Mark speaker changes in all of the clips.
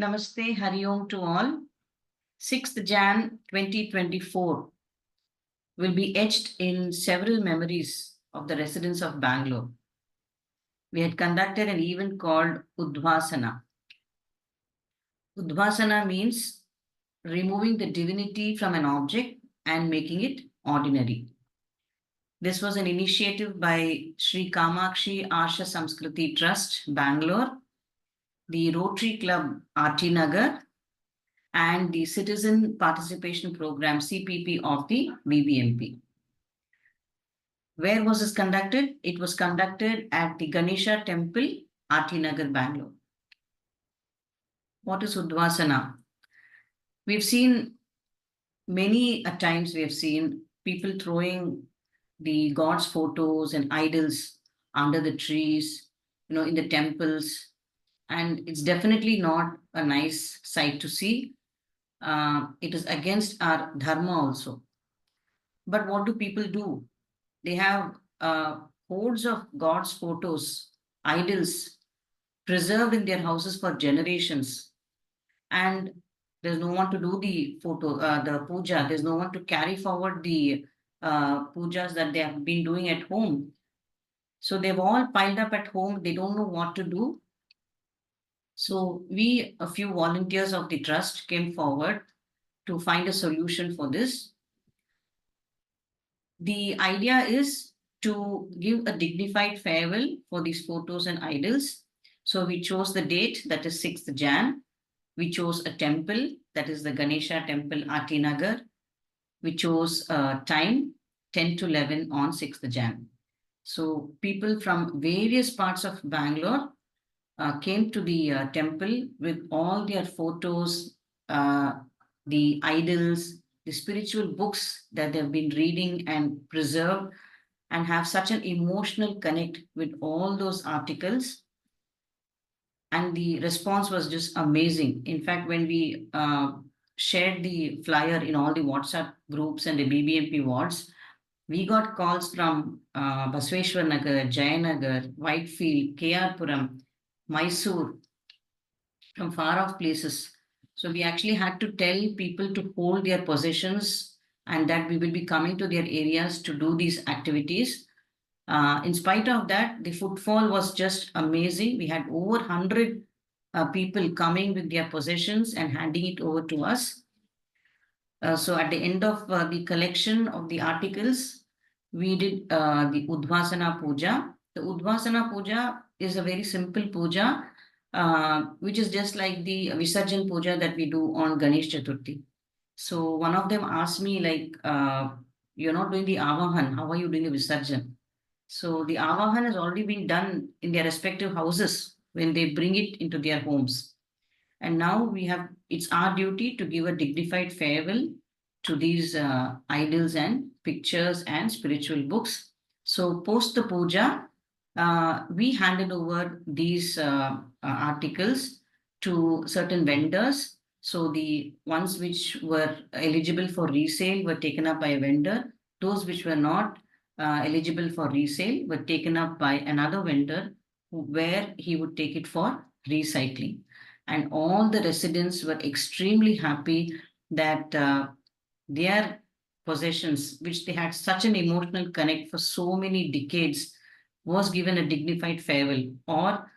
Speaker 1: Namaste, Hari Om to all. 6th Jan 2024 will be etched in several memories of the residents of Bangalore. We had conducted an event called Udhvasana. Udhvasana means removing the divinity from an object and making it ordinary. This was an initiative by Sri Kamakshi Asha Samskriti Trust, Bangalore, the Rotary Club, RT Nagar, and the Citizen Participation Program, CPP, of the BBMP. Where was this conducted? It was conducted at the Ganesha Temple, RT Nagar, Bangalore. What is Udhvasana? We've seen many a times we have seen people throwing the gods' photos and idols under the trees, in the temples. And it's definitely not a nice sight to see. It is against our dharma also. But what do people do? They have hordes of gods' photos, idols preserved in their houses for generations. And there's no one to do the puja. There's no one to carry forward the pujas that they have been doing at home. So they've all piled up at home. They don't know what to do. So we, a few volunteers of the trust, came forward to find a solution for this. The idea is to give a dignified farewell for these photos and idols. So we chose the date, that is 6th Jan. We chose a temple, that is the Ganesha Temple, RT Nagar. We chose time, 10 to 11 on 6th Jan. So people from various parts of Bangalore came to the temple with all their photos, the idols, the spiritual books that they've been reading and preserved, and have such an emotional connect with all those articles. And the response was just amazing. In fact, when we shared the flyer in all the WhatsApp groups and the BBMP wards, we got calls from Basveshwar Nagar, Jayanagar, Whitefield, KR Puram, Mysore, from far off places. So we actually had to tell people to hold their possessions and that we will be coming to their areas to do these activities. In spite of that, the footfall was just amazing. We had over 100 people coming with their possessions and handing it over to us. So at the end of the collection of the articles, we did the Udhvasana Puja. The Udhvasana Puja is a very simple puja, which is just like the Visarjan Puja that we do on Ganesh Chaturthi. So one of them asked me, like, you're not doing the Avahan, how are you doing the Visarjan? So the Avahan has already been done in their respective houses when they bring it into their homes. And now it's our duty to give a dignified farewell to these idols and pictures and spiritual books. So post the puja, we handed over these articles to certain vendors. So the ones which were eligible for resale were taken up by a vendor. Those which were not eligible for resale were taken up by another vendor where he would take it for recycling. And all the residents were extremely happy that their possessions, which they had such an emotional connect for so many decades, was given a dignified farewell, or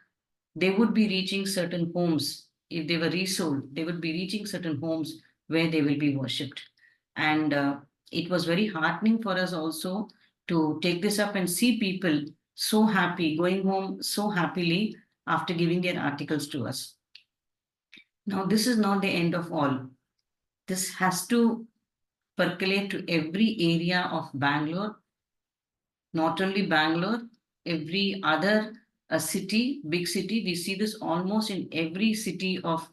Speaker 1: they would be reaching certain homes. If they were resold, they would be reaching certain homes where they will be worshipped. And it was very heartening for us also to take this up and see people so happy, going home so happily after giving their articles to us. Now, this is not the end of all. This has to percolate to every area of Bangalore, not only Bangalore, every other city, big city. We see this almost in every city of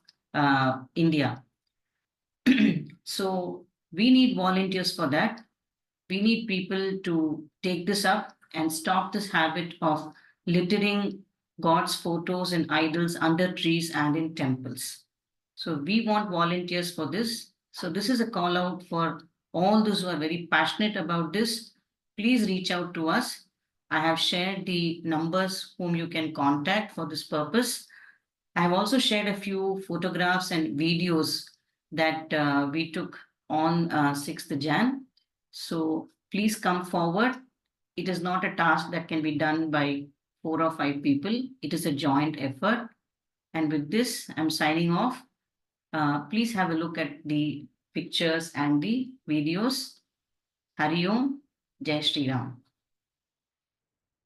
Speaker 1: India. So we need volunteers for that. We need people to take this up and stop this habit of littering God's photos and idols under trees and in temples. So we want volunteers for this. So this is a call out for all those who are very passionate about this. Please reach out to us. I have shared the numbers whom you can contact for this purpose. I've also shared a few photographs and videos that we took on 6th Jan. So please come forward. It is not a task that can be done by 4 or 5 people. It is a joint effort. And with this, I'm signing off. Please have a look at the pictures and the videos. Hari Om, Jai Shri Ram.